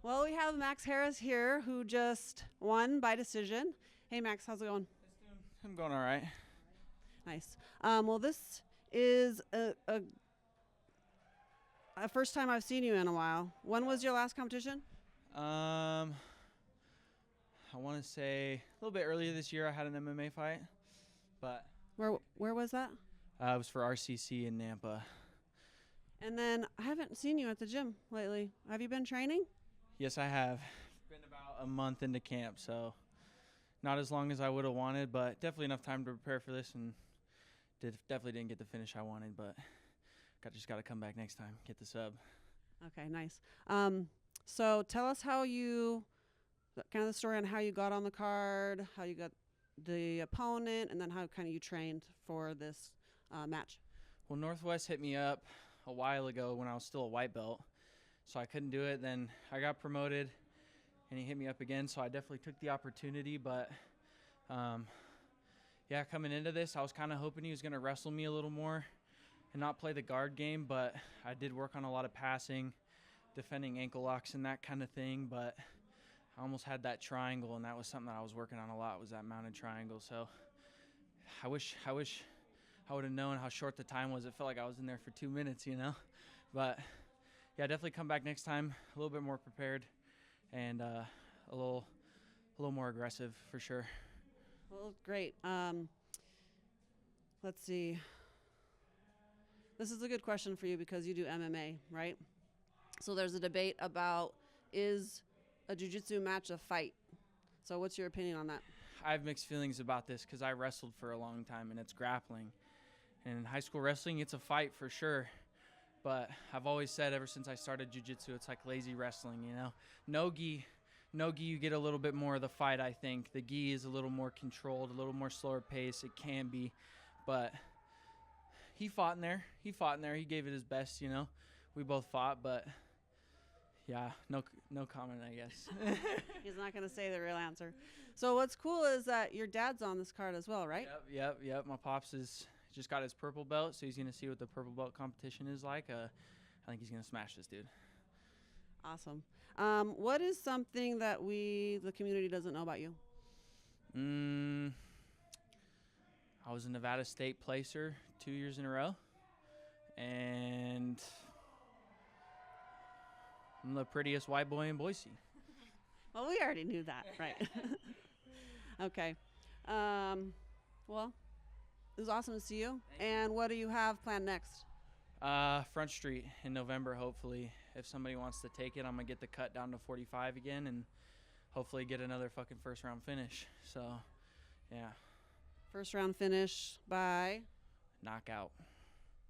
Well, we have Max Harris here who just won by decision. Hey, Max, how's it going? I'm going all right. Nice. Well, this is a first time I've seen you in a while. When was your last competition? I want to say a little bit earlier this year I had an MMA fight, but Where was that? it was for RCC in Nampa. And then I haven't seen you at the gym lately. Have you been training? Yes, I have. Been about a month into camp, so not as long as I would have wanted, but definitely enough time to prepare for this, and definitely didn't get the finish I wanted, but just got to come back next time, get the sub. Okay, nice. So tell us kind of the story on how you got on the card, how you got the opponent, and then how kind of you trained for this match. Well, Northwest hit me up a while ago when I was still a white belt, so I couldn't do it. Then I got promoted, and he hit me up again, so I definitely took the opportunity. But, coming into this, I was kind of hoping he was going to wrestle me a little more and not play the guard game, but I did work on a lot of passing, defending ankle locks and that kind of thing, but I almost had that triangle, and that was something that I was working on a lot, was that mounted triangle. So I wish I would have known how short the time was. It felt like I was in there for 2 minutes, But, yeah, definitely come back next time a little bit more prepared and a little more aggressive for sure. Well, great. Let's see. This is a good question for you because you do MMA, right? So there's a debate about, is a jiu-jitsu match a fight? So what's your opinion on that? I have mixed feelings about this because I wrestled for a long time, and it's grappling. And in high school wrestling, it's a fight for sure. But I've always said ever since I started jiu-jitsu, it's like lazy wrestling, No gi, you get a little bit more of the fight, I think. The gi is a little more controlled, a little more slower pace. It can be. But he fought in there. He gave it his best, We both fought, but yeah, no comment, I guess. He's not going to say the real answer. So what's cool is that your dad's on this card as well, right? Yep. My pops just got his purple belt, so he's going to see what the purple belt competition is like. I think he's going to smash this dude. Awesome. What is something that the community doesn't know about you? I was a Nevada State placer 2 years in a row, and I'm the prettiest white boy in Boise. Well, we already knew that, right? Okay. Well, it was awesome to see you. And what do you have planned next? Front Street in November, hopefully. If somebody wants to take it, I'm going to get the cut down to 45 again and hopefully get another fucking first-round finish. So, yeah. First round finish by? Knockout.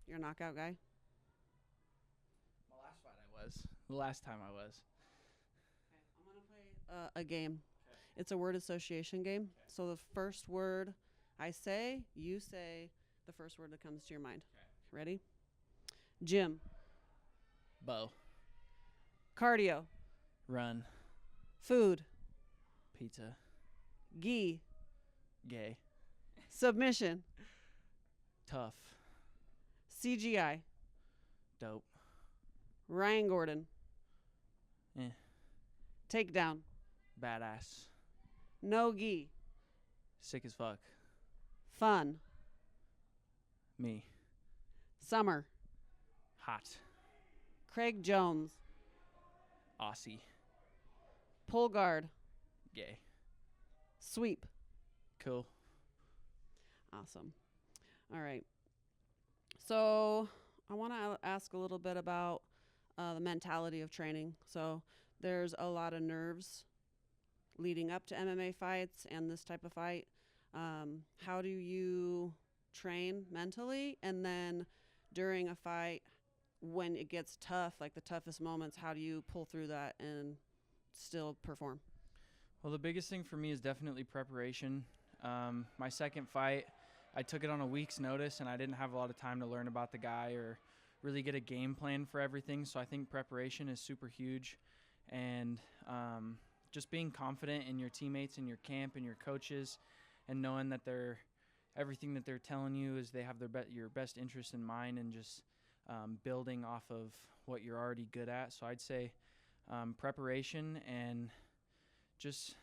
You're a knockout guy? My last fight I was. The last time I was. Okay, I'm going to play a game. Okay. It's a word association game. Okay. So the first word I say, you say the first word that comes to your mind. Okay. Ready? Gym. Bow. Cardio. Run. Food. Pizza. Gi. Gay. Submission. Tough. CGI. Dope. Ryan Gordon. Takedown. Badass. No gi. Sick as fuck. Fun. Me. Summer. Hot. Craig Jones. Aussie. Pull guard. Gay. Sweep. Cool. Awesome. All right. So I want to ask a little bit about the mentality of training. So there's a lot of nerves leading up to MMA fights and this type of fight. How do you train mentally? And then during a fight, when it gets tough, like the toughest moments, how do you pull through that and still perform? Well, the biggest thing for me is definitely preparation. My second fight, I took it on a week's notice, and I didn't have a lot of time to learn about the guy or really get a game plan for everything. So I think preparation is super huge. And just being confident in your teammates and your camp and your coaches and knowing that everything that they're telling you is they have your best interest in mind, and just building off of what you're already good at. So I'd say preparation and just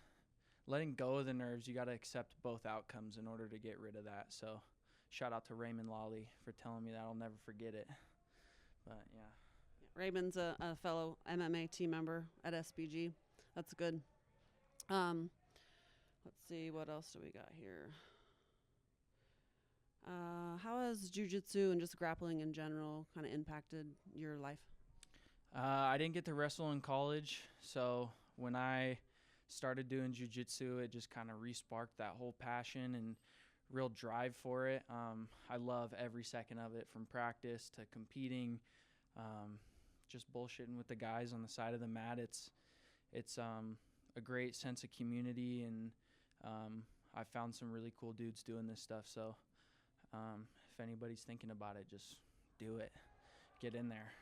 letting go of the nerves. You got to accept both outcomes in order to get rid of that. So shout out to Raymond Lawley for telling me that. I'll never forget it. But yeah. Raymond's a fellow MMA team member at SBG. That's good. Let's see, what else do we got here? How has jiu-jitsu and just grappling in general kind of impacted your life? I didn't get to wrestle in college, so when I started doing jiu-jitsu, it just kind of re-sparked that whole passion and real drive for it. I love every second of it, from practice to competing, just bullshitting with the guys on the side of the mat. It's a great sense of community, and I found some really cool dudes doing this stuff. So if anybody's thinking about it, just do it. Get in there.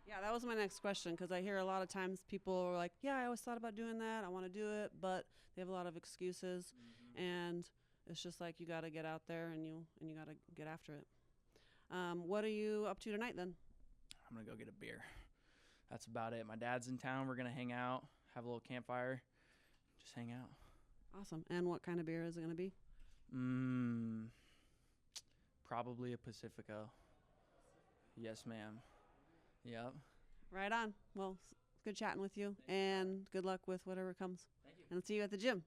Yeah, that was my next question, because I hear a lot of times people are like, yeah, I always thought about doing that. I want to do it, but they have a lot of excuses, and it's just like you got to get out there and you got to get after it. What are you up to tonight then? I'm going to go get a beer. That's about it. My dad's in town. We're going to hang out, have a little campfire, just hang out. Awesome. And what kind of beer is it going to be? Probably a Pacifico. Yes, ma'am. Yep. Right on. Well, it's good chatting with you, and good luck with whatever comes. Thank you. And see you at the gym.